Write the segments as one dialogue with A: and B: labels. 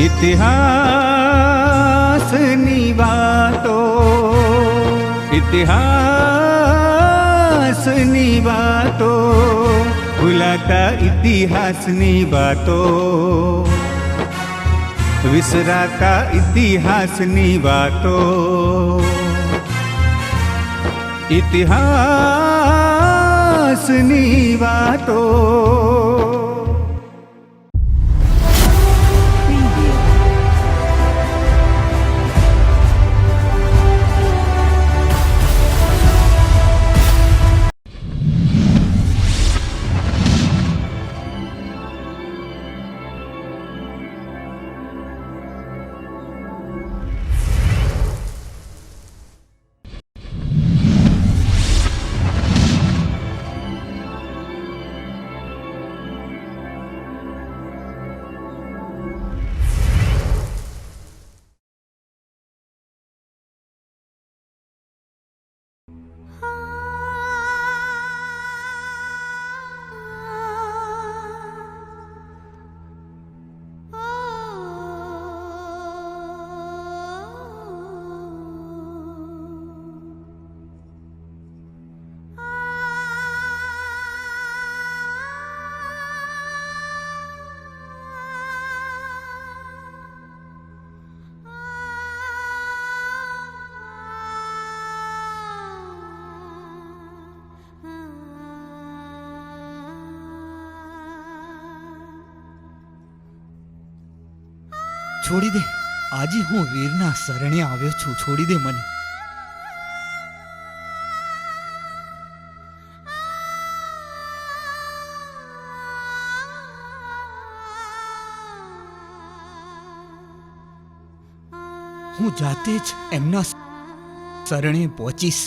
A: ઇતિહાસની વાતો, ઇતિહાસની વાતો, ભૂલાતા ઇતિહાસની વાતો, વિસરાતા ઇતિહાસની વાતો, ઇતિહાસની વાતો.
B: છોડી દે, આજે હું વીરના શરણે આવ્યો છું. છોડી દે મને. હું જાતે જ એમના શરણે પહોંચીશ.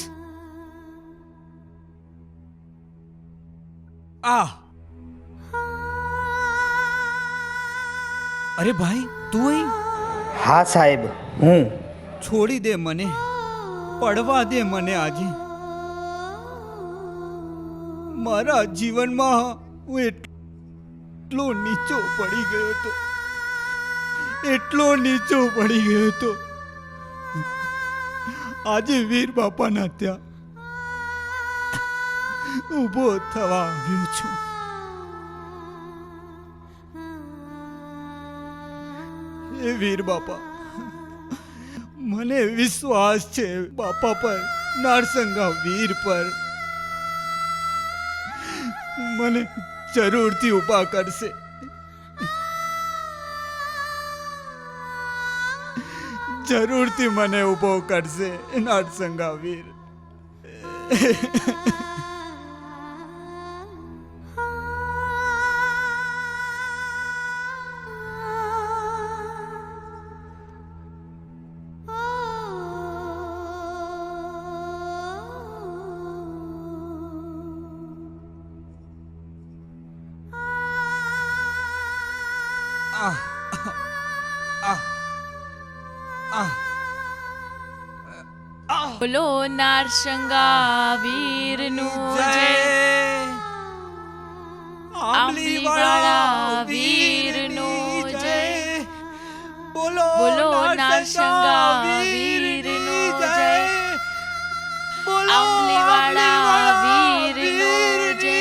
B: અરે ભાઈ, તું અહીં?
C: હા સાહેબ, હું.
B: છોડી દે મને, પડવા દે મને. આજે મારા જીવનમાં હું એટલો નીચો પડી ગયો હતો, એટલો નીચો પડી ગયો હતો. આજે વીર બાપાના ત્યાં ઊભો થવા આવ્યો છું. એ વીર બાપા, મને વિશ્વાસ છે બાપા પર, નારસંગા વીર પર. મને જરૂરથી ઊભા કરશે. જરૂરથી મને ઊભો કરશે નારસંગા વીર.
D: બોલો નારસંગા વીરનું જય, આંબલીવાળા વીરનું જય. બોલો નારસંગા વીરનું જય, આંબલીવાળા વીરનું જય.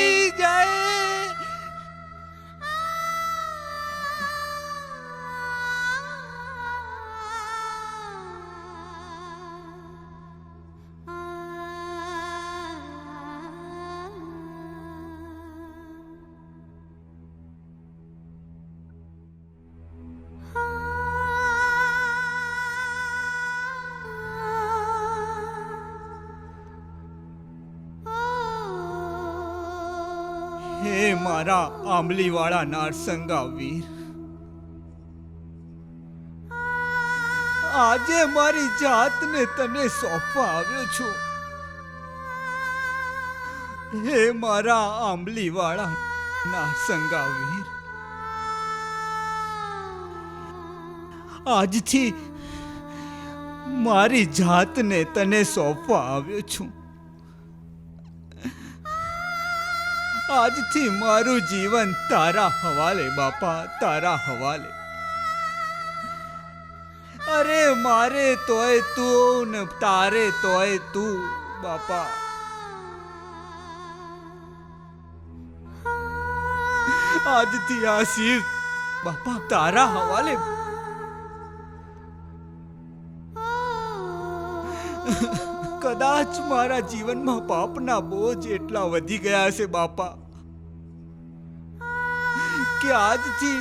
B: હે મારા આંબલીવાળા નારસંગા વીર, આજે મારી જાતને તને સોંપવા આવ્યો છું. હે મારા આંબલીવાળા નારસંગા વીર, આજથી મારી જાતને તને સોંપવા આવ્યો છું. આજથી મારું જીવન તારા હવાલે બાપા, તારા હવાલે. અરે મારે તોય તું ને તારે તોય તું બાપા. આજથી આ શિવ બાપા તારા હવાલે. કદાચ મારા જીવનમાં પાપના બોજ એટલા વધી ગયા છે બાપા કે આજથી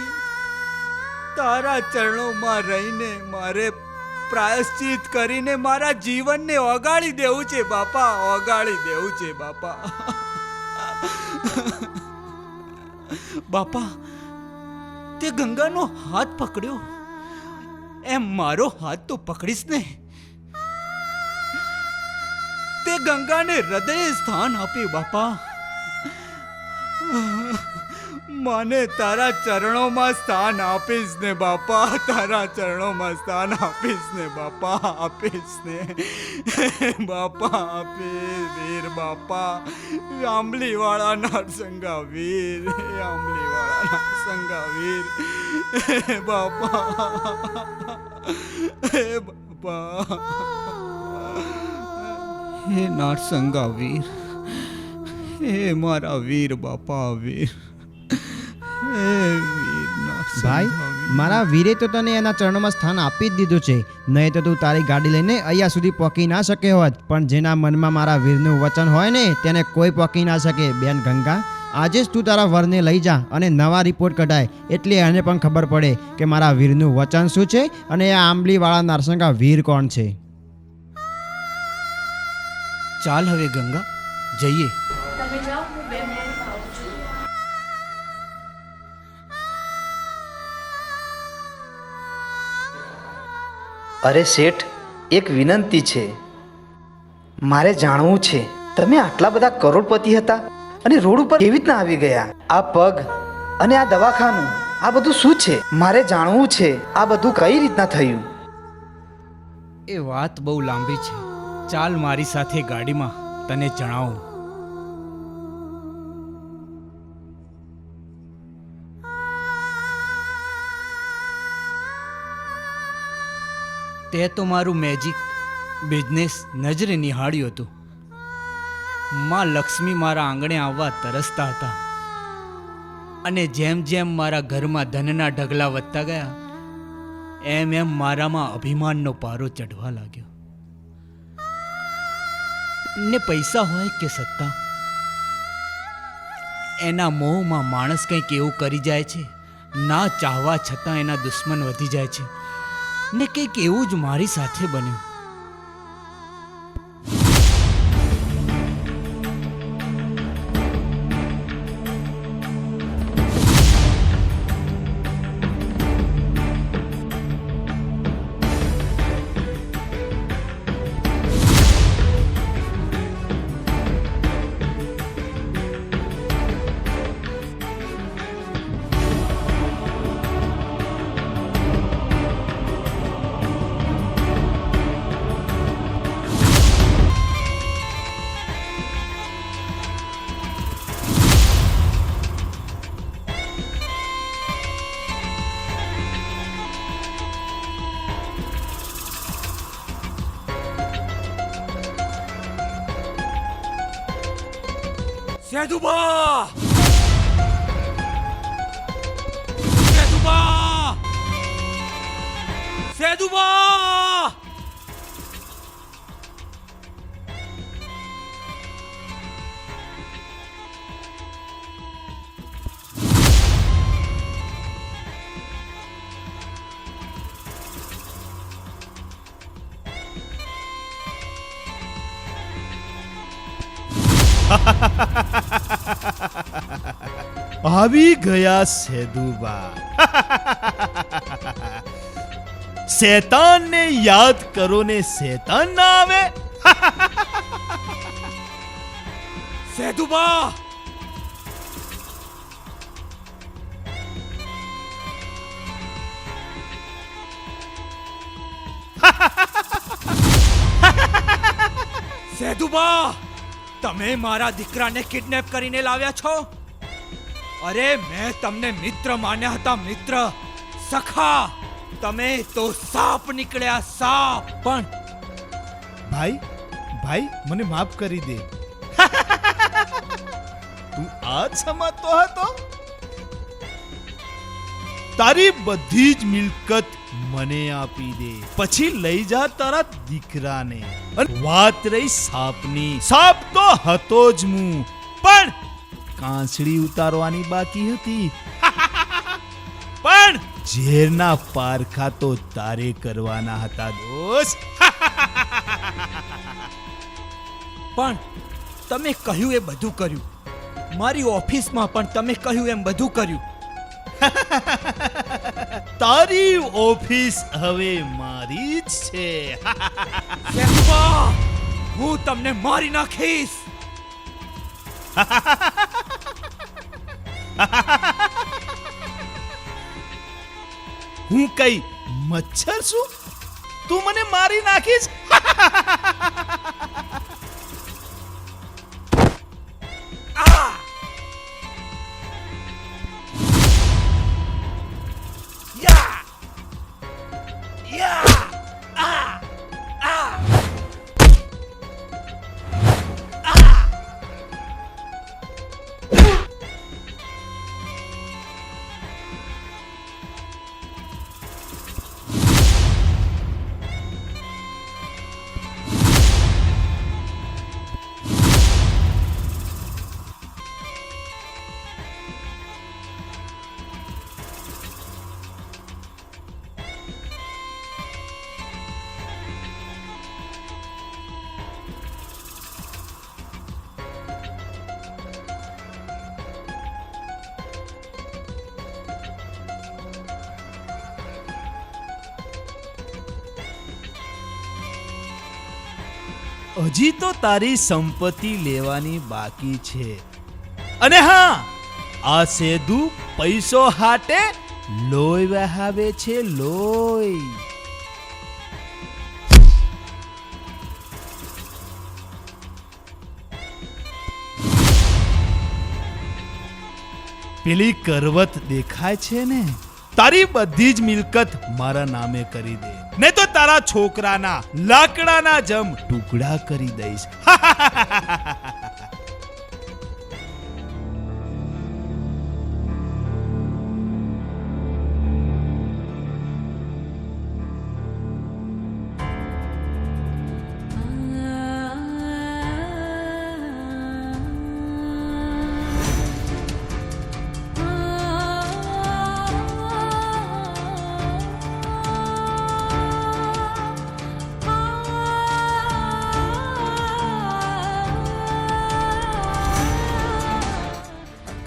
B: તારા ચરણોમાં રહીને મારે પ્રાયશ્ચિત કરીને મારા જીવનને ઓગાળી દેવું છે બાપા, ઓગાળી દેવું છે બાપા. બાપા તે ગંગાનો હાથ પકડ્યો એમ મારો હાથ તો પકડીશ ને. તે ગંગાને હૃદય સ્થાન આપ્યું બાપા. મને તારા ચરણોમાં સ્થાન આપીશ ને બાપા, તારા ચરણોમાં સ્થાન આપીશ ને બાપા, આપીશ ને બાપા, આપીશ વીર બાપા. આંબલી વાળા નરસંગા વીર, આંબલી વાળા નરસંગા વીર બાપા, હે બાપા, હે નરસંગા વીર, હે મારા વીર બાપા વીર.
E: ભાઈ મારા વીરે તો તને એના ચરણોમાં સ્થાન આપી જ દીધું છે, નહીં તો તું તારી ગાડી લઈને અહીંયા સુધી પહોંચી ના શકે હોત. પણ જેના મનમાં મારા વીરનું વચન હોય ને તેને કોઈ પહોંચી ના શકે. બેન ગંગા, આજે જ તું તારા વરને લઈ જા અને નવા રિપોર્ટ કઢાય, એટલે એને પણ ખબર પડે કે મારા વીરનું વચન શું છે અને આ આંબલીવાળા નરસંગા વીર કોણ છે.
B: ચાલ હવે ગંગા જઈએ.
D: તમે જાઓ, હું 2 મિનિટમાં આવું છું.
C: અરે શેઠ, એક વિનંતી છે. મારે જાણવું છે તમે આટલા બધા કરોડપતિ હતા અને રોડ ઉપર કેવી રીતના આવી ગયા? આ પગ અને આ દવાખાનું, આ બધું શું છે? મારે જાણવું છે આ બધું કઈ રીતના થયું.
B: એ વાત બહુ લાંબી છે, ચાલ મારી સાથે ગાડીમાં તને જણાવું. તે તો મારું મેજિક બિઝનેસ નજરે નિહાળ્યું હતું. માં લક્ષ્મી મારા આંગણે આવવા તરસતા હતા અને જેમ જેમ મારા ઘરમાં ધનના ઢગલા વધતા ગયા એમ એમ મારામાં અભિમાનનો પારો ચઢવા લાગ્યો. ને પૈસા હોય કે સત્તા, એના મોહમાં માણસ કંઈક એવું કરી જાય છે, ના ચાહવા છતાં એના દુશ્મન વધી જાય છે. ને કંઈક એવું જ મારી સાથે બન્યું. સેદુબા! સેદુબા! સેદુબા!
F: આવી ગયા સેદુબા. શેતાનને યાદ કરો ને શેતાન ના આવે.
B: સેદુબા! સેદુબા! તમે મારા દીકરાને કિડનેપ કરીને લાવ્યા છો? અરે મેં તમને મિત્ર માન્યા હતા, મિત્ર, સખા. તમે તો સાપ નીકળ્યા, સાપ. પણ
F: ભાઈ ભાઈ મને માફ કરી દે. તું આ જ સમજતો હતો? તારી બધી જ મિલકત મને આપી દે, પછી લઈ જા તારા દીકરાને. અને વાત રહી સાપની, સાપ તો હતો જ હું, પણ કાંસળી ઉતારવાની બાકી હતી. પણ ઝેરના પારખા તો તારે કરવાના હતા દોસ્ત.
B: પણ તમે કહ્યું એ બધું કર્યું. મારી ઓફિસમાં પણ તમે કહ્યું એમ બધું કર્યું.
F: તારી ઓફિસ હવે મારી જ છે.
B: સેતુબા, હું તમને મારી નાખીશ.
F: હું કઈ મચ્છર છું? તું મને મારી નાખીશ? હજી તો તારી સંપત્તિ લેવાની બાકી છે. અને હા, આ સેદુ પૈસો હાટે લોહી વહાવે છે, લોહી. પેલી કરવત દેખાય છે ને, તારી બધી જ મિલકત મારા નામે કરી દે, નહીં તો તારા છોકરાના લાકડાના જમ ટુકડા કરી દઈશ.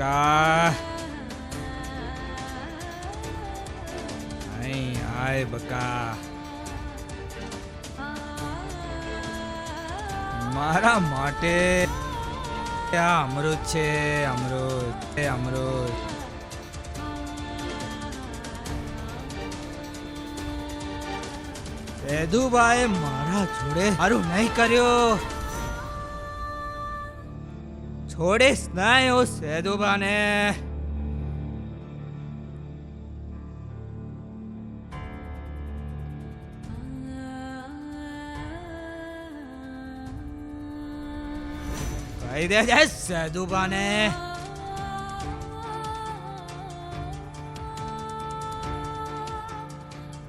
B: બકા, અહીં આય બકા. મારા માટે આ અમૃત છે, અમૃત, અમૃત. સેદુભાઈ મારા જોડે સારું નહીં કર્યું. છોડીશ નહીં હું સેદુબાને. કહી દેજે સેદુબાને.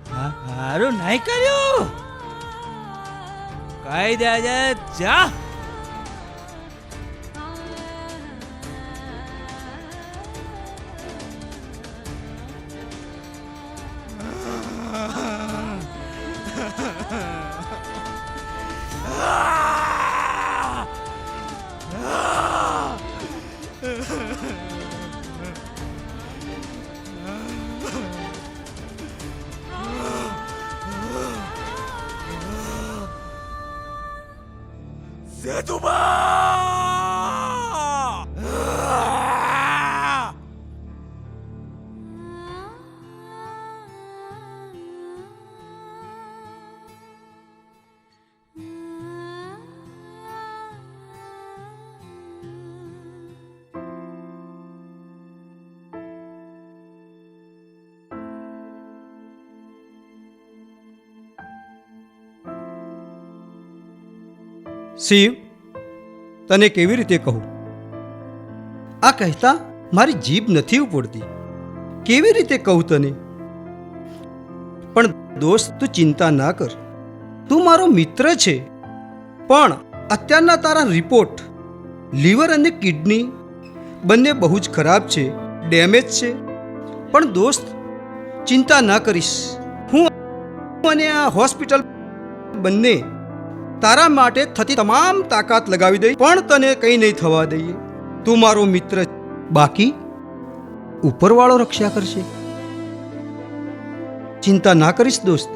B: હારું નહીં કર્યું. કહી દેજે, જા.
G: શિવ, તને કેવી રીતે કહું? આ કહેતા મારી જીભ નથી ઉપડતી. કેવી રીતે કહું તને? પણ દોસ્ત, તું ચિંતા ના કર. તું મારો મિત્ર છે, પણ અત્યારના તારા રિપોર્ટ લીવર અને કિડની બંને બહુ જ ખરાબ છે, ડેમેજ છે. પણ દોસ્ત, ચિંતા ના કરીશ. હું અને આ હોસ્પિટલ બંને તારા માટે થતી તમામ તાકાત લગાવી દઈ, પણ તને કંઈ નહીં થવા દઈએ. તું મારો મિત્ર, બાકી ઉપરવાળો રક્ષા કરશે. ચિંતા ના કરીશ દોસ્ત.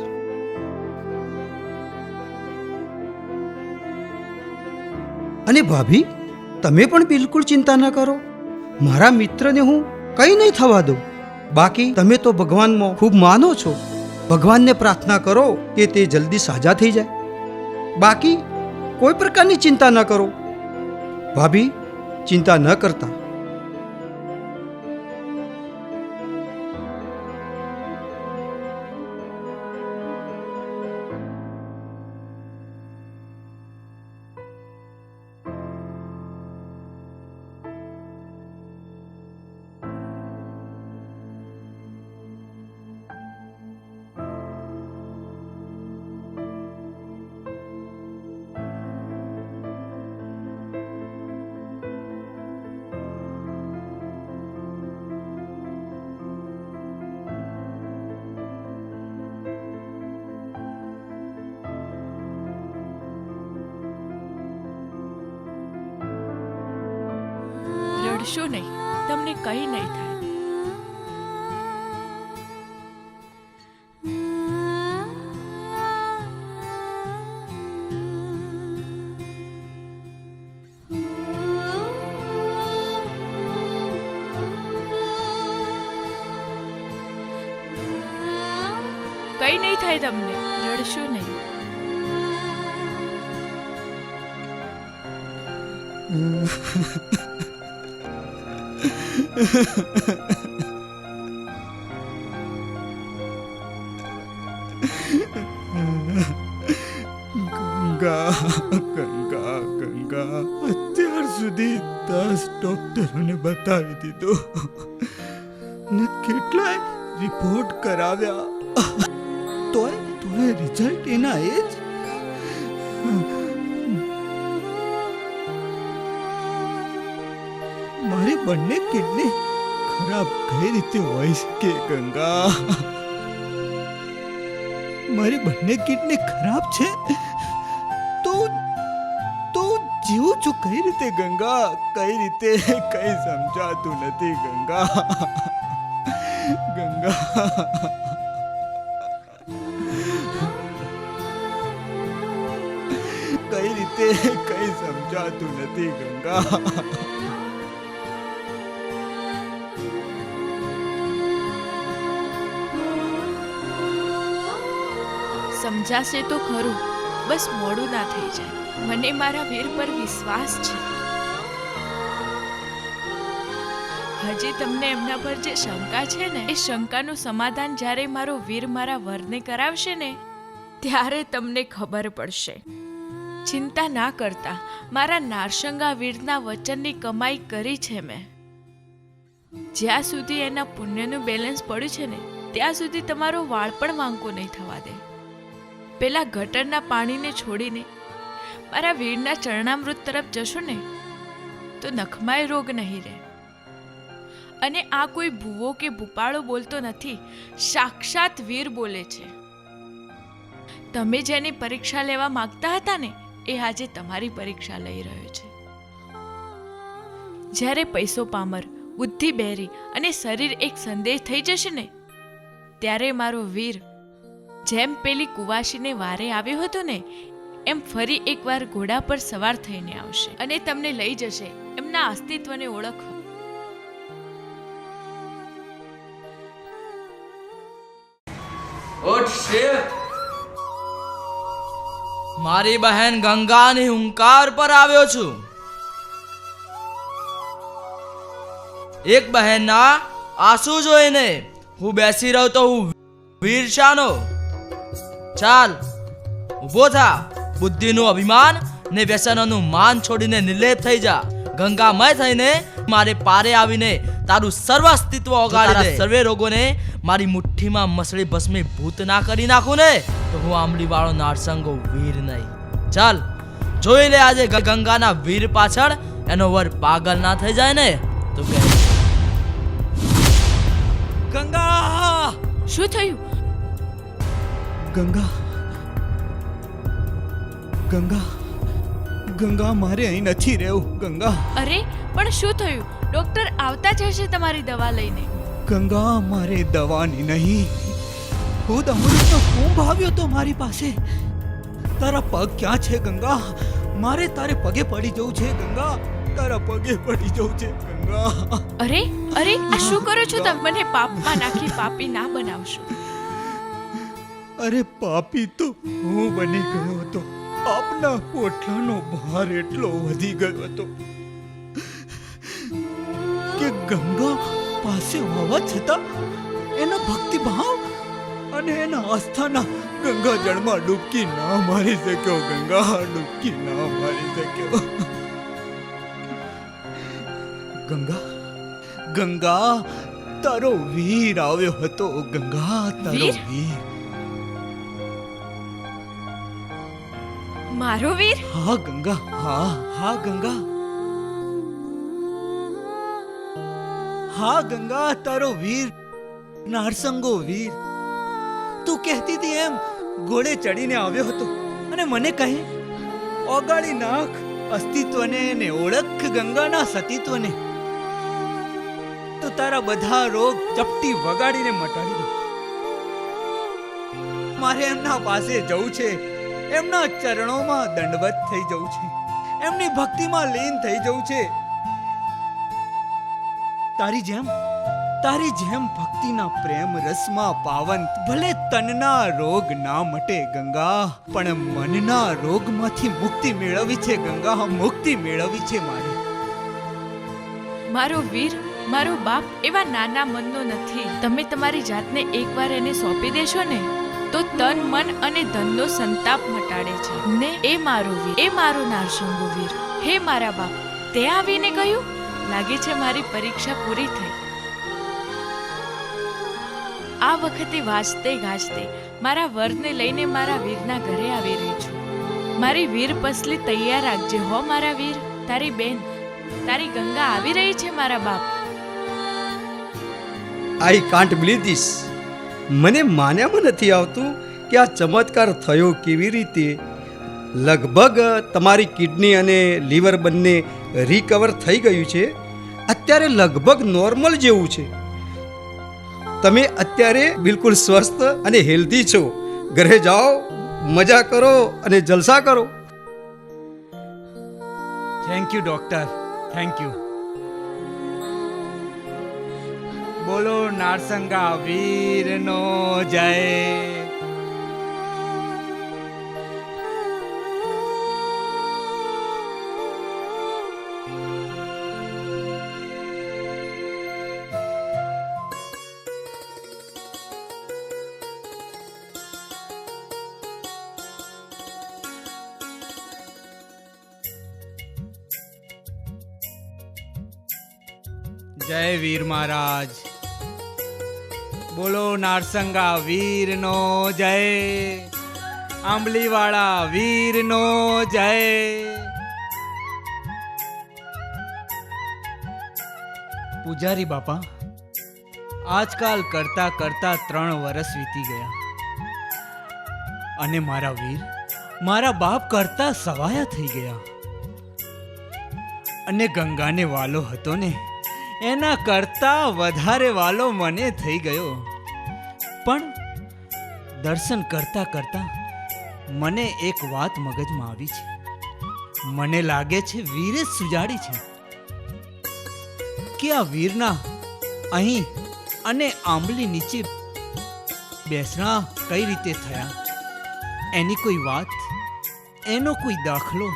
G: અને ભાભી, તમે પણ બિલકુલ ચિંતા ના કરો. મારા મિત્રને હું કંઈ નહીં થવા દઉં. બાકી તમે તો ભગવાનમાં ખૂબ માનો છો. ભગવાનને પ્રાર્થના કરો કે તે જલ્દી સાજા થઈ જાય. બાકી કોઈ પ્રકારની ચિંતા ન કરો. ભાભી, ચિંતા ન કરતા.
D: રડશો નહીં, તમને કંઈ નહીં થાય. કંઈ નહીં થાય તમને, રડશો નહીં.
A: ગંગા, ગંગા, ગંગા, અત્યાર સુધી 10 ડોક્ટરોને બતાવી દીધું ને કેટલાય રિપોર્ટ કરાવ્યા, તોય રિઝલ્ટ એના એ જ. મારી બંને કિડની ખરાબ કઈ રીતે હોય શકે ગંગા? મારી બંને કિડની ખરાબ છે તો જીવું છું કઈ રીતે ગંગા? કઈ રીતે? કઈ સમજાતું નથી ગંગા. ગંગા, કઈ રીતે? કઈ સમજાતું નથી ગંગા.
D: સમજાશે તો ખરું, બસ મોડું ના થઈ જાય. મને મારા વીર પર વિશ્વાસ છે. હજી તમને એમના પર જે શંકા છે ને, એ શંકાનું સમાધાન જ્યારે મારો વીર મારા વરને કરાવશે ને, ત્યારે તમને ખબર પડશે. ચિંતા ના કરતા, મારા નારસંગા વીરના વચનની કમાઈ કરી છે મેં. જ્યાં સુધી એના પુણ્યનું બેલેન્સ પડ્યું છે ને, ત્યાં સુધી તમારો વાળ પણ વાંકો નહીં થવા દે. પેલા ગટરના પાણીને છોડીને મારા વીરના ચરણામૃત તરફ જશો ને, તો નખમાય રોગ નહીં રહે. અને આ કોઈ ભૂવો કે ભૂપાળો બોલતો નથી, સાક્ષાત વીર બોલે છે. તમે જેની પરીક્ષા લેવા માંગતા હતા ને, એ આજે તમારી પરીક્ષા લઈ રહ્યો છે. જ્યારે પૈસો પામર, બુદ્ધિ બહેરી અને શરીર એક સંદેશ થઈ જશે ને, ત્યારે મારો વીર જેમ પેલી કુવાસીને વારે આવ્યો હતો ને, એમ ફરી એકવાર ઘોડા પર સવાર થઈને આવશે અને તમને લઈ જશે એમના અસ્તિત્વને ઓળખવા.
H: ઉઠ શિવ, મારી બહેન ગંગાની હુંકાર પર આવ્યો છું. એક બહેનના આંસુ જોઈને હું બેસી રહ્યો તો હું વીર શાનો? ચાલ ઊભો થા. બુદ્ધિનું અભિમાન ને વ્યસનોનું માન છોડીને નિર્લેપ થઈ જા. ગંગામય થઈને મારે પારે આવીને તારું સર્વ અસ્તિત્વ ઓગાળી દે. સર્વે રોગોને મારી મુઠ્ઠીમાં મસળી ભસ્મી ભૂત ના કરી નાખું ને તો હું આંબલી વાળો નારસંગો વીર નહીં. ચાલ જોઈ લે આજે ગંગાના વીર પાછળ એનો વર પાગલ ના થઈ જાય ને તો કે
B: ગંગા
D: શું થયું?
A: ગંગા ગંગા ગંગા મારે અહીં નથી રહેવું. ગંગા
D: અરે પણ શું થયું? ડોક્ટર આવતા જ હશે તમારી દવા લઈને.
A: ગંગા મારે દવાની નહીં, ખુદ અમૃતનો કુંભ આવ્યો તો મારી પાસે. તારા પગ ક્યાં છે ગંગા? મારે તારે પગે પડી જવું છે ગંગા, તારા પગે પડી જવું છે ગંગા.
D: અરે અરે આ શું કરો છો તમે? મને પાપમાં નાખી પાપી ના બનાવશો.
A: અરે પાપી તો હું બની ગયો હતો. પાપના પોટલાનો ભાર એટલો વધી ગયો હતો કે ગંગા પાસે હોવા છતાં એના ભક્તિભાવ અને એના આસ્થાના ગંગા જળમાં ડૂબકી ના મારી શક્યો. ગંગા ડૂબકી ના મારી શક્યો. ગંગા ગંગા તારો વીર આવ્યો હતો. ગંગા તારો
D: વીર?
A: વીર.
D: મારો વીર?
A: હા ગંગા, હા હા ગંગા, હા ગંગા તારો વીર, નારસંગો વીર. તું કહેતી હતી એમ ઘોડે ચડીને આવ્યો હતો અને મને કહે ઓગાળી નાખ અસ્તિત્વને ને ઓળખ ગંગાના સતીત્વને, તો તારા બધા રોગ ચપટી વગાડીને મટાડી દો. મારે એમના પાસે જવું છે, એમના ચરણોમાં દંડવત થઈ જવું છે, એમની ભક્તિમાં લીન થઈ જવું છે. તારી જેમ ભક્તિના પ્રેમ રસમાં પાવન ભલે તનના રોગ ના મટે ગંગા, પણ મનના રોગમાંથી મુક્તિ મેળવી છે ગંગા, મુક્તિ મેળવી છે મારે.
D: મારો વીર, મારો બાપ એવા નાના મનનો નથી. તમે તમારી જાતને એકવાર એને સોંપી દેશો ને તો તન મન અને ધનનો સંતાપ મટાડે છે ને એ મારો વીર, એ મારો નારસંગો વીર. હે મારા બાપ, તે આવીને કહ્યું, લાગે છે મારી પરીક્ષા પૂરી થઈ. આ વખતે વાજતે ગાજતે મારા વરને લઈને મારા વીરના ઘરે આવી રહી છું. મારી વીર પસલી તૈયાર રાખજે હો મારા વીર. તારી બેન, તારી ગંગા આવી રહી છે મારા બાપ.
G: I can't believe this. મને માન્યામાં નથી આવતું કે આ ચમત્કાર થયો કેવી રીતે. લગભગ તમારી કિડની અને લીવર બંને રિકવર થઈ ગયું છે. અત્યારે લગભગ નોર્મલ જેવું છે. તમે અત્યારે બિલકુલ સ્વસ્થ અને હેલ્ધી છો. ઘરે જાઓ, મજા કરો અને જલસા કરો.
B: Thank you doctor, thank you. બોલો નારસંગા વીરનો જય. જય વીર મહારાજ. બોલો નારસંગા વીરનો જય, આંબલીવાળા વીરનો જય. પૂજારી બાપા, આજકાલ કરતા કરતા 3 વર્ષ વીતી ગયા અને મારા વીર મારા બાપ કરતા સવાયા થઈ ગયા. અને ગંગાને વાલો હતો ને એના કરતા વધારે વાલો મને થઈ ગયો. પણ દર્શન કરતા કરતા મને એક વાત મગજમાં આવી છે. મને લાગે છે વીરે સુજાડી છે કે આ વીરના અહીં અને આંબલી નીચે બેસણા કઈ રીતે થયા. એની કોઈ વાત, એનો કોઈ દાખલો,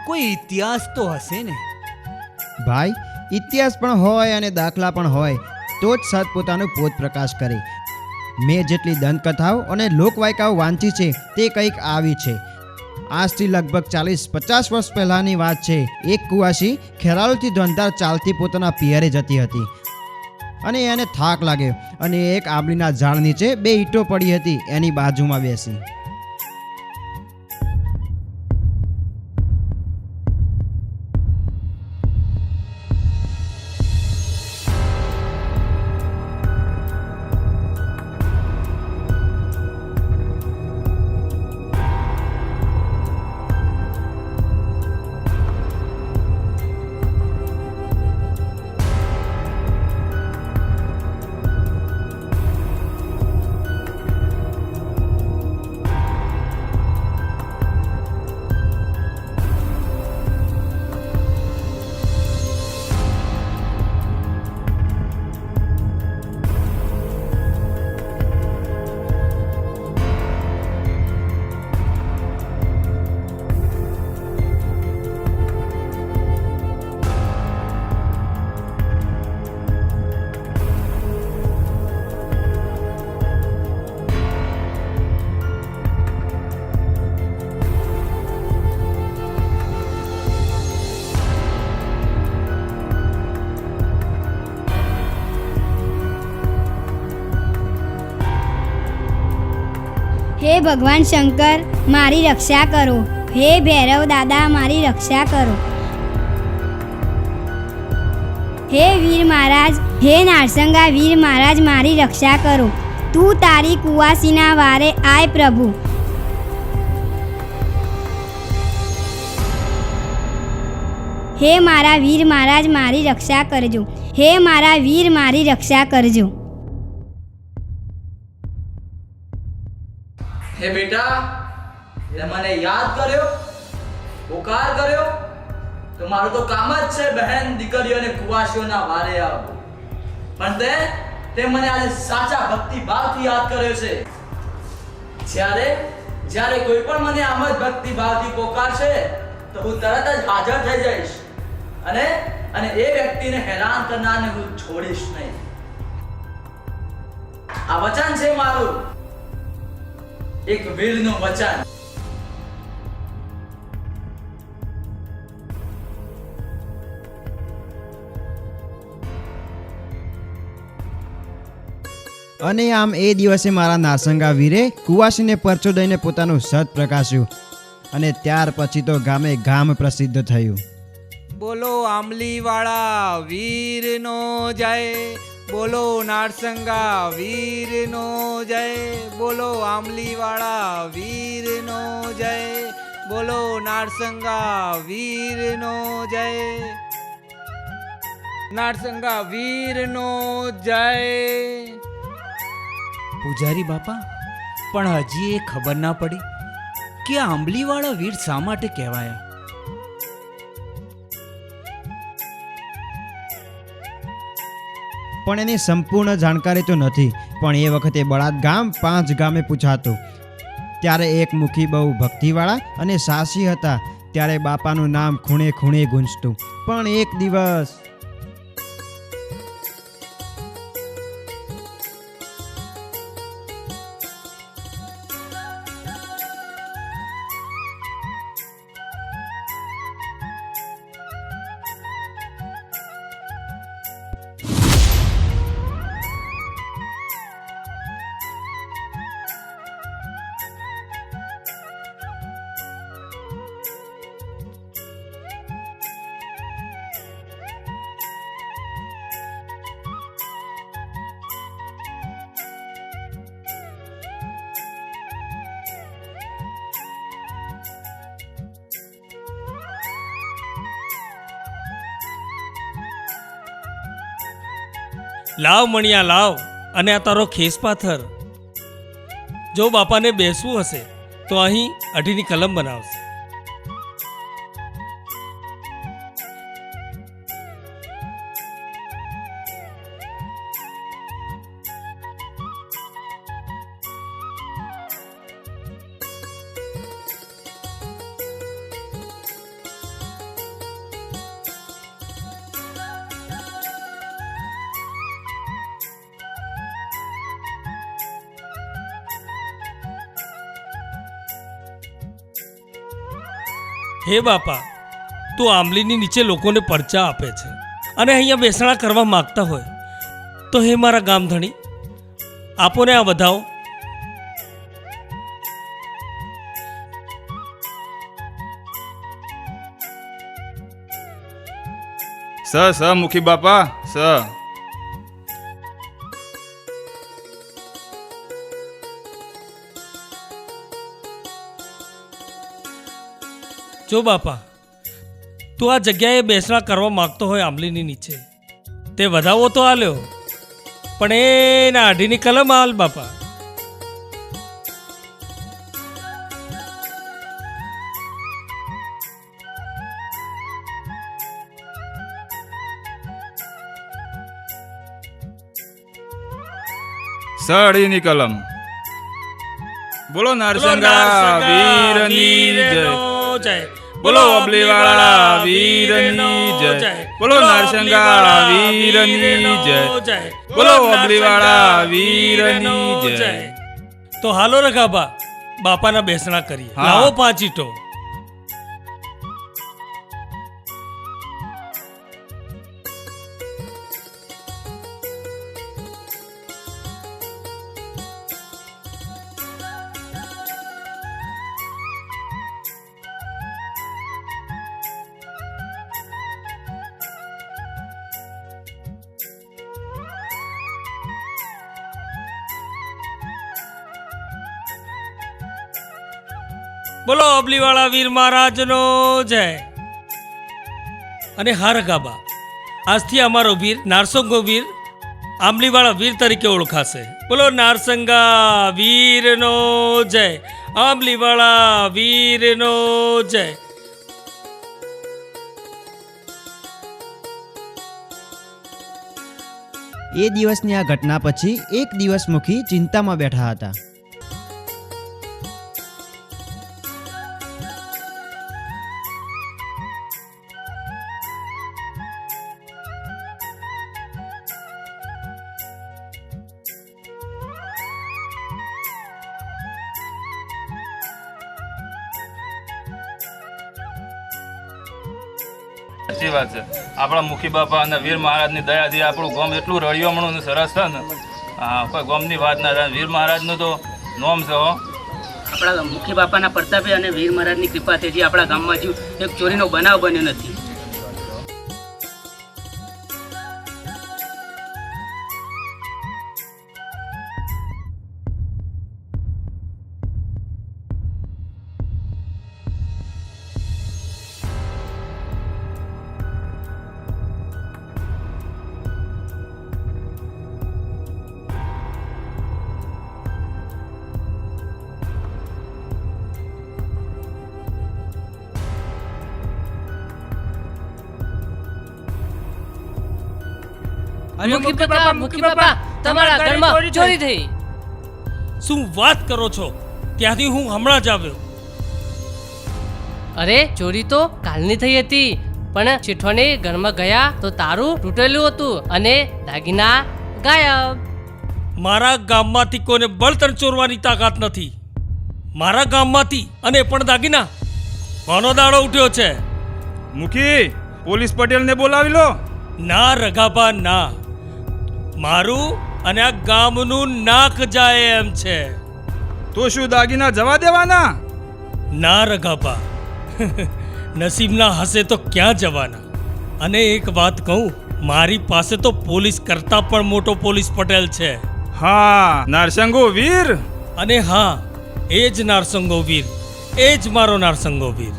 B: કોઈ ઇતિહાસ તો હશે ને.
E: ભાઈ, ઇતિહાસ પણ હોય અને દાખલા પણ હોય તો જ સત પોતાનું પોત પ્રકાશ કરે. મેં જેટલી દંતકથાઓ અને લોકવાયકાઓ વાંચી છે તે કંઈક આવી છે. આજથી લગભગ 40-50 વર્ષ પહેલાંની વાત છે. એક કુવાસી ખેરાલુથી ધોંધાર ચાલતી પોતાના પિયરે જતી હતી અને એને થાક લાગ્યો અને એક આંબલીના ઝાડ નીચે 2 ઈંટો પડી હતી એની બાજુમાં બેસી.
I: હે ભગવાન શંકર, મારી રક્ષા કરો. હે ભૈરવ દાદા, મારી રક્ષા કરો. હે વીર મહારાજ, હે નારસંગા વીર મહારાજ, મારી રક્ષા કરો. તું તારી કુવાસીના વારે આય પ્રભુ. હે મારા વીર મહારાજ, મારી રક્ષા કરજો. હે મારા વીર, મારી રક્ષા કરજો.
H: હે બેટા, તે મને યાદ કર્યો, પુકાર કર્યો, તો મારું તો કામ જ છે બહેન દીકરીઓ અને કુવાસીઓના વારે આવવું. પણ તે મને આજે સાચા ભક્તિ ભાવથી યાદ કર્યો છે. જ્યારે કોઈ પણ મને આમ જ ભક્તિ ભાવથી પોકારશે તો હું તરત જ હાજર થઈ જઈશ અને એ વ્યક્તિને હેરાન કરનારને હું છોડીશ નહીં. આ વચન છે મારું, એક વીરનું વચન.
E: અને આમ એ દિવસે મારા નારસંગા વીરે કુવાસીને પરચો દઈને પોતાનું સત પ્રકાશ્યું અને ત્યાર પછી તો ગામે ગામ પ્રસિદ્ધ થયું.
B: બોલો આંબલીવાળા વીરનો જય, બોલો નારસંગા વીરનો જય, બોલો આંબલીવાળા વીરનો જય, બોલો નારસંગા વીરનો જય, નારસંગા વીરનો જય. પૂજારી બાપા, પણ હજી એ ખબર ના પડી કે આંબલીવાળા વીર શા માટે કહેવાયા.
E: પણ એની સંપૂર્ણ જાણકારી તો નથી. પણ એ વખતે બળાદ ગામ 5 ગામે પૂછાતું. ત્યારે એક મુખી બહુ ભક્તિવાળા અને સાહસી હતા. ત્યારે બાપાનું નામ ખૂણે ખૂણે ગુંજતું. પણ એક દિવસ
J: લાવ મણિયા લાવ, અને આ તારો ખેસ પાથર. જો બાપાને બેસવું હશે તો અહીં અઢીની કલમ બનાવશે. હે બાપા, તું આંબલીની નીચે લોકોને પરચા આપે છે અને અહીંયા બેસણા કરવા માંગતા હોય તો હે મારા ગામધણી, આપો ને આ વધાવો.
K: સ મુખી બાપા સ.
J: જો બાપા, તું આ જગ્યાએ બેસણા કરવા માંગતો હોય આંબલીની નીચે, તે વધાવો તો આલ્યો, પણ એના અઢીની કલમ હાલ બાપા.
K: સળીની કલમ. બોલો નરસંગા વીરની જય.
J: જય.
K: બોલો અબલીવાળા વીરની જય. બોલો નરસંગા વીરની જય. બોલો અબલીવાળા વીરની જય.
J: તો હાલો રઘાબા, બાપાના બેસણા કરીએ.
K: હા.
J: લાવો 5 ઈંટો. બોલો અબલીવાળા વીર મહારાજનો જય. અને હા રઘાબા, આજથી અમારો વીર નારસંગો વીર આંબલીવાળા વીર તરીકે ઓળખાશે. બોલો નારસંગા વીરનો જય, આંબલીવાળા વીરનો જય.
E: એ દિવસની આ ઘટના પછી એક દિવસ મુખી ચિંતામાં બેઠા હતા.
K: સાચી વાત છે. આપણા મુખી બાપા અને વીર મહારાજની દયાથી આપણું ગામ એટલું રળિયામણું અને સરસ છે ને, હા, કોઈ ગામની વાત ના થાય. વીર મહારાજનું તો નોમ છે હો.
L: આપણા મુખી બાપાના પ્રતાપે અને વીર મહારાજની કૃપાથી જે આપણા ગામમાં હજુ એક ચોરીનો બનાવ બન્યો નથી.
H: મુખી બાપા, તમારા ઘરમાં ચોરી થઈ.
J: શું વાત કરો છો? ત્યાંથી હું હમણાં જ આવ્યો.
H: અરે, ચોરી તો કાલની થઈ હતી, પણ શેઠોને ઘરમાં ગયા તો તારું તૂટેલું હતું અને દાગીના ગાયબ.
J: મારા ગામમાંથી કોઈને બળતણ ચોરવાની તાકાત નથી. મારા ગામમાંથી અને પણ દાગીના. કોનો દાડો ઉઠ્યો છે?
K: મુખી, પોલીસ પટેલને બોલાવી લો.
J: ના રઘાબા ના, મારું અને આ ગામનું નાક જાય એમ છે.
K: તો શું દાગીના જવા દેવાના?
J: ના રઘાબા, નસીબના હશે તો ક્યાં જવાના. અને એક વાત કહું, મારી પાસે તો પોલીસ કરતા પણ મોટો પોલીસ પટેલ છે.
K: હા, નારસંગો વીર.
J: અને હા, એ જ નારસંગો વીર, એ જ મારો નારસંગો વીર.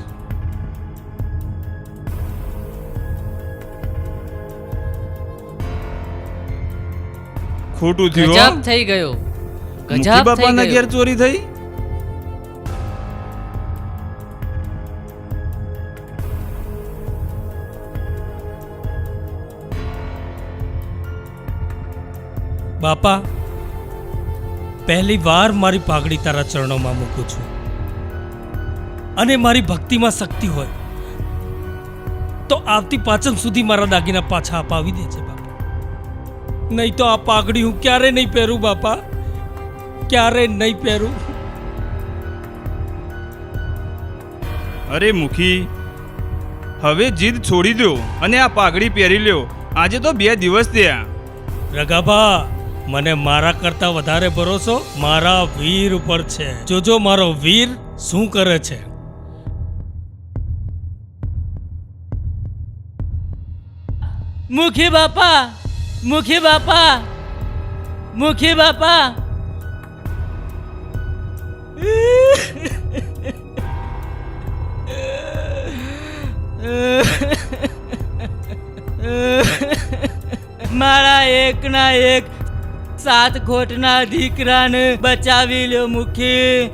K: ખોટું થયું હો.
H: ગજબ થઈ ગયો.
K: મુખી
H: ગજબ થઈ
K: બાપાના ઘેર
H: ગયો.
K: ચોરી થઈ.
J: બાપા, પહેલી વાર મારી પાઘડી તારા ચરણોમાં મૂકું છું. અને મારી ભક્તિમાં શક્તિ હોય તો આવતી પાંચમ સુધી મારા દાગીના પાછા અપાવી દેજે બાપા. નહીં તો આ પાઘડી હું ક્યારે નહીં પહેરું બાપા, ક્યારે નહીં પહેરું.
K: અરે મુખી, હવે જીદ છોડી દો અને આ પાઘડી પહેરી લ્યો. આજે તો 2 દિવસ થયા.
J: રગાભા, મને મારા કરતા વધારે ભરોસો મારા વીર ઉપર છે. જોજો મારો વીર શું કરે છે.
H: મુખી બાપા, મુખી બાપા, મુખી બાપા. મારા એકના એક 7 ખોટના દીકરાને બચાવી લ્યો મુખી.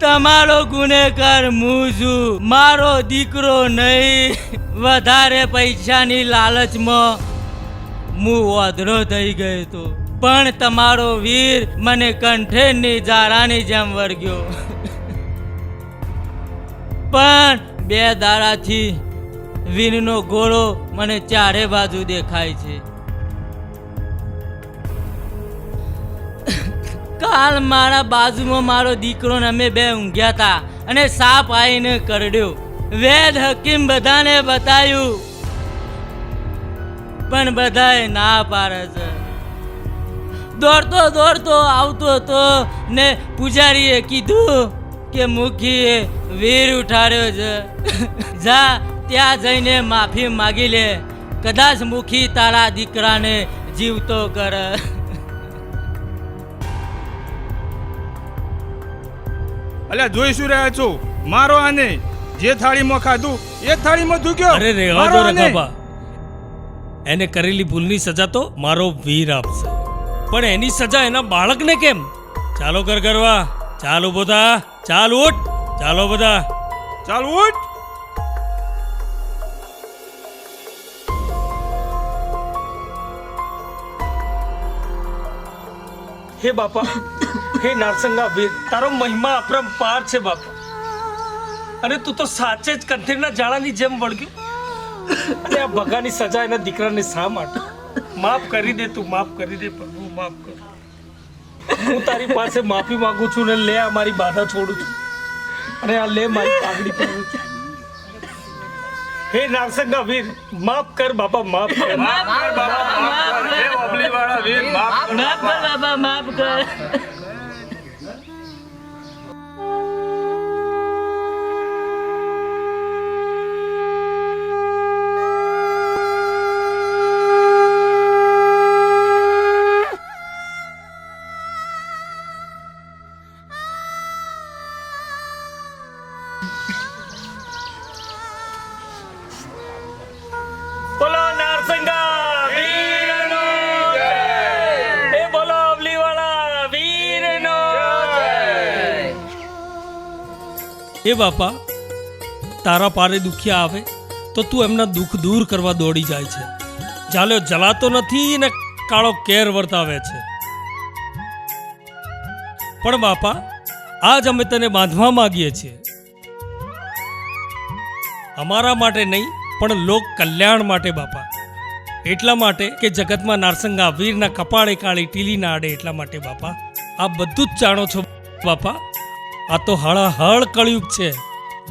H: તમારો ગુનેગાર હું છું, મારો દીકરો નહીં. વધારે પૈસાની લાલચમાં હું ઓધરો થઈ ગયો હતો, પણ તમારો વીર મને કંઠેરની જારાની જેમ વળગ્યો. પણ 2 દાડાથી વીરનો ગોળો મને ચારે બાજુ દેખાય છે. કાલ મારા બાજુમાં મારો દીકરો ને અમે 2 ઊંઘ્યા હતા અને સાપ આવીને કરડ્યો. વેદ હકીમ બધાને બતાવ્યું, પણ બધાએ ના પાડે છે. દોડતો દોડતો આવતો હતો ને પૂજારીએ કીધું કે મુખીએ વીર ઉઠાડ્યો છે. જા ત્યાં જઈને માફી માગી લે, કદાચ મુખી તારા દીકરાને જીવતો કરે.
K: અલ્યા જોઈ શું રહ્યા છો? મારો આને. જે થાળીમાં ખાધું એ જ થાળીમાં થૂક્યો.
J: અરે રેવા દો રગાભા, એને કરેલી ભૂલની સજા તો મારો વીર આપશે, પણ એની સજા એના બાળકને કેમ? ચાલો ઘર કરવા, ચાલો બધા, ચાલ ઉઠ, ચાલો બધા,
K: ચાલ ઉઠ.
J: હે બાપા, હે નારસંગા વીર, તારો મહિમા અપરંપાર છે બાપા. અને તું તો સાચે જ કંઠેરના જાળાની જેમ વળગ્યો. અને આ ભગાની સજા એના દીકરાને શા માટે? માફ કરી દે તું, માફ કરી દે પ્રભુ, માફ કર. હું તારી પાસે માફી માંગુ છું ને લે આ મારી બાધા છોડું છું, અને આ લે મારી પાઘડી પહેરું છું. હે નારસંગા વીર, માફ કર બાપા, માફ કર.
K: માફ કર બાબા, માફ કર. હે ઓબલીવાળા વીર, માફ કર.
H: માફ કર બાબા, માફ કર.
J: બોલો નારસંગા વીરનો જય. એ બોલો અવલીવાળા વીરનો જય. એ બાપા, તારા પારે દુખિયા આવે તો તું એમના દુઃખ દૂર કરવા દોડી જાય છે. જાલ્યો જલાતો નથી ને કાળો કેર વર્તાવે છે. પણ બાપા, આજ અમે તને બાંધવા માંગીએ છીએ, અમારા માટે નહીં પણ લોક કલ્યાણ માટે બાપા. એટલા માટે કે જગતમાં નારસંગા વીરના કપાળે કાળી ટીલી ના આડે, એટલા માટે બાપા. આ બધું જ જાણો છો બાપા, આ તો હળહળ કળિયુગ છે.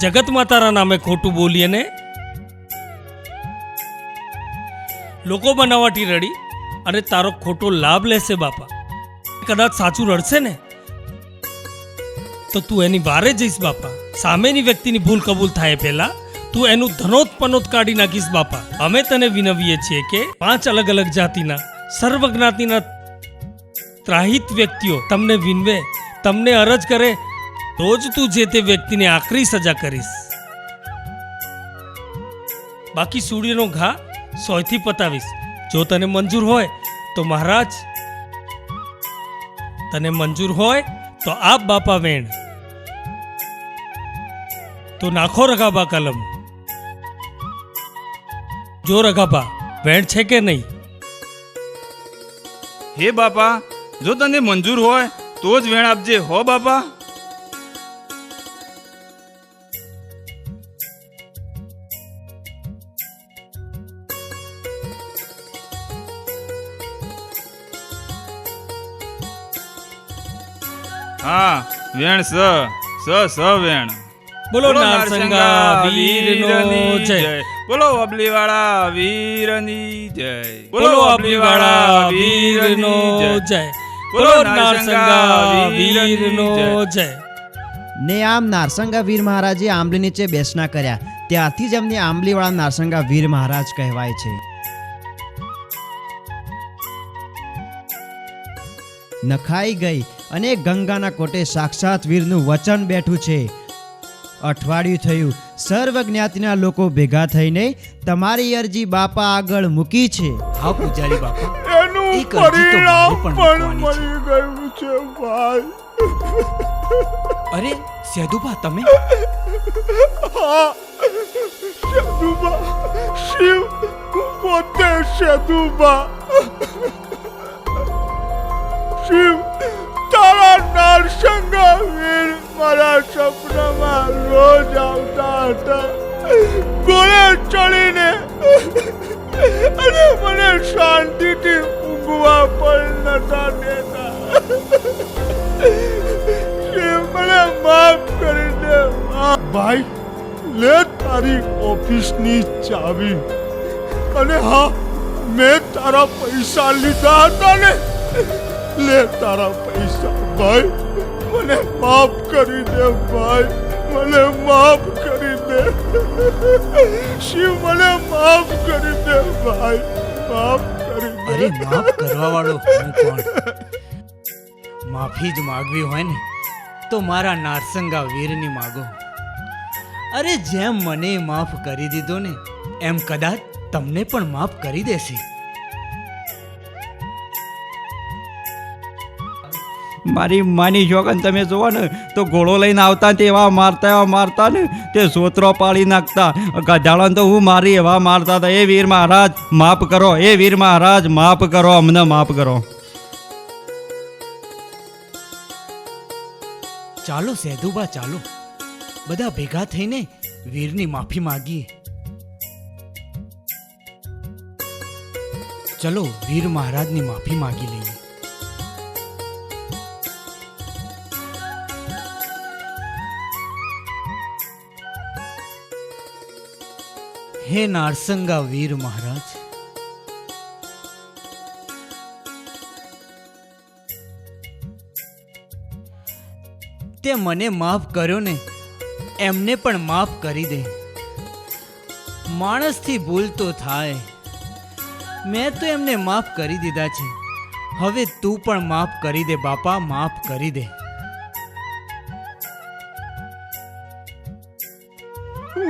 J: જગતમાં તારા નામે ખોટું બોલીએ ને લોકો બનાવટી રડી અને તારો ખોટો લાભ લેશે બાપા. કદાચ સાચું રડશે ને તો તું એની વારે જઈશ બાપા. સામેની વ્યક્તિની ભૂલ કબૂલ થાય પહેલા તું એનું ધનોત કાઢી નાખીશ બાપા. અમે તને વિનવીએ છીએ કે 5 અલગ અલગ જાતિના સર્વ જ્ઞાતિના ત્રાહિત વ્યક્તિઓ તમને વિનવે, તમને અરજ કરે, તો જ તું જે તે વ્યક્તિને આકરી સજા કરીશ. બાકી સૂર્યનો ઘા 100 થી પતાવીશ. જો તને મંજૂર હોય તો મહારાજ, તને મંજૂર હોય તો આપ બાપા વેણ. તો નાખો રગાબા કલમ. જો રગાબા વેણ છે કે નહીં?
K: હે બાપા, જો તને મંજૂર હોય તો જ વેણ આપજે હો બાપા. હા, વેણ સ વેણ.
J: બોલો નારસંગા વીરનો જય.
K: બોલો અબલીવાળા વીરની જય.
J: બોલો અબલીવાળા વીરનો જય. બોલો નારસંગા વીરનો જય.
E: ને આમ નારસંગા વીર મહારાજે આંબલી નીચે બેસના કર્યા. ત્યારથી જ એમને આંબલીવાળા નારસંગા વીર મહારાજ કહેવાય છે. નખાઈ ગઈ અને ગંગાના કોટે સાક્ષાત વીરનું વચન બેઠું છે. અઠવાડિયું થયું, સર્વ જ્ઞાતિના લોકો ભેગા થઈને તમારી અરજી બાપા આગળ મૂકી છે.
B: હા પૂજારી બાપા,
F: એનું
B: એક અરજી તો મારે
F: પરિણામ
B: પણ
F: પણ
B: મૂકવાની છે.
F: મળી ગયું છે ભાઈ.
B: અરે સેદુભા, તમે
F: હા, સેદુબા, શિવ, હું પોતે સેદુબા. શિવ, તારા નારસંગા વીર મારા સપનામાં રોજ આવતા હતા, ગોળે ચડીને, અને મને શાંતિથી ઊંઘવા પણ નતા દેતા. શિવ, મને માફ કરી દે. ભાઈ, લે તારી ઓફિસની ચાવી. અને હા, મેં તારા પૈસા લીધા હતા ને, લે તારા પૈસા. ભાઈ, મને માફ કરી દે. ભાઈ, મને માફ કરી દે. શિવ, મને માફ કરી દે. ભાઈ, માફ કરી દે.
B: અરે માફ કરવા વાળો હું કોણ? માફી જ માગવી હોય ને તો મારા નારસંગા વીરની માગો. અરે જેમ મને માફ કરી દીધો ને એમ કદાચ તમને પણ માફ કરી દેશે.
G: મારી માની શોખન તમે જુઓ ને તો ઘોડો લઈને આવતા તે એવા મારતા ને તે સોતરો પાડી નાખતા. ગધાડાને તો હું મારી એવા મારતા હતા. એ વીર મહારાજ માફ કરો, એ વીર મહારાજ માફ કરો, અમને માફ કરો.
B: ચાલો સેદુબા, ચાલો બધા ભેગા થઈને વીરની માફી માંગીએ. ચલો વીર મહારાજની માફી માંગી લઈએ. હે નારસંગા વીર મહારાજ, તે મને માફ કર્યો ને એમને પણ માફ કરી દે. માણસથી ભૂલ તો થાય, મેં તો એમને માફ કરી દીધા છે. હવે તું પણ માફ કરી દે બાપા, માફ કરી દે.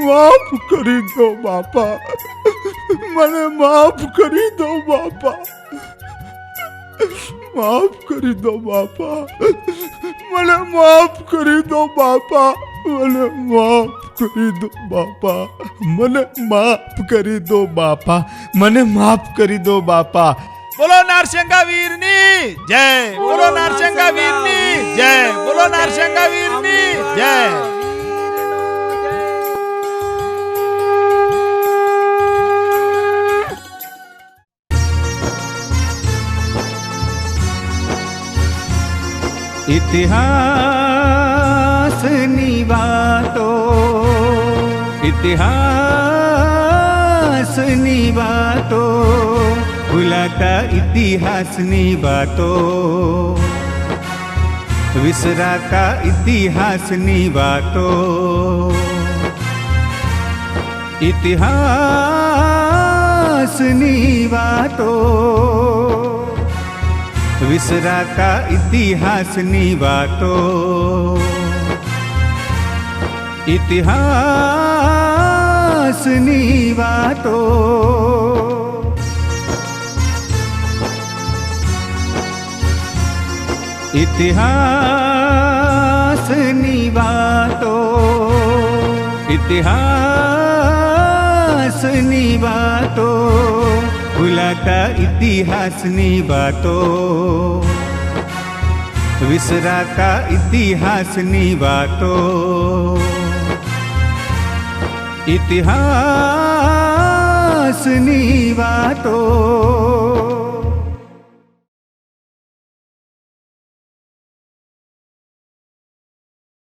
F: માફ કરી દો બાપા, મને માફ કરી દો બાપા. માફ કરી દો બાપા, મને માફ કરી દો બાપા. મને માફ કરી દો બાપા. મને માફ કરી દો બાપા. મને માફ કરી દો બાપા. બોલો નારસંગા વીરની જય. બોલો નારસંગા વીરની જય. બોલો નારસંગા વીરની જય.
A: ઇતિહાસની વાતો, ઇતિહાસની વાતો, ભૂલાતા ઇતિહાસની વાતો, વિસરાતા ઇતિહાસની વાતો. ઇતિહાસની વાતો, વિસરાતા ઇતિહાસની વાતો. ઇતિહાસની વાતો. ઇતિહાસની વાતો, ઇતિહાસની વાતો, ભૂલાતા ઇતિહાસની વાતો, વિસરાતા ઇતિહાસની વાતો. ઇતિહાસની વાતો.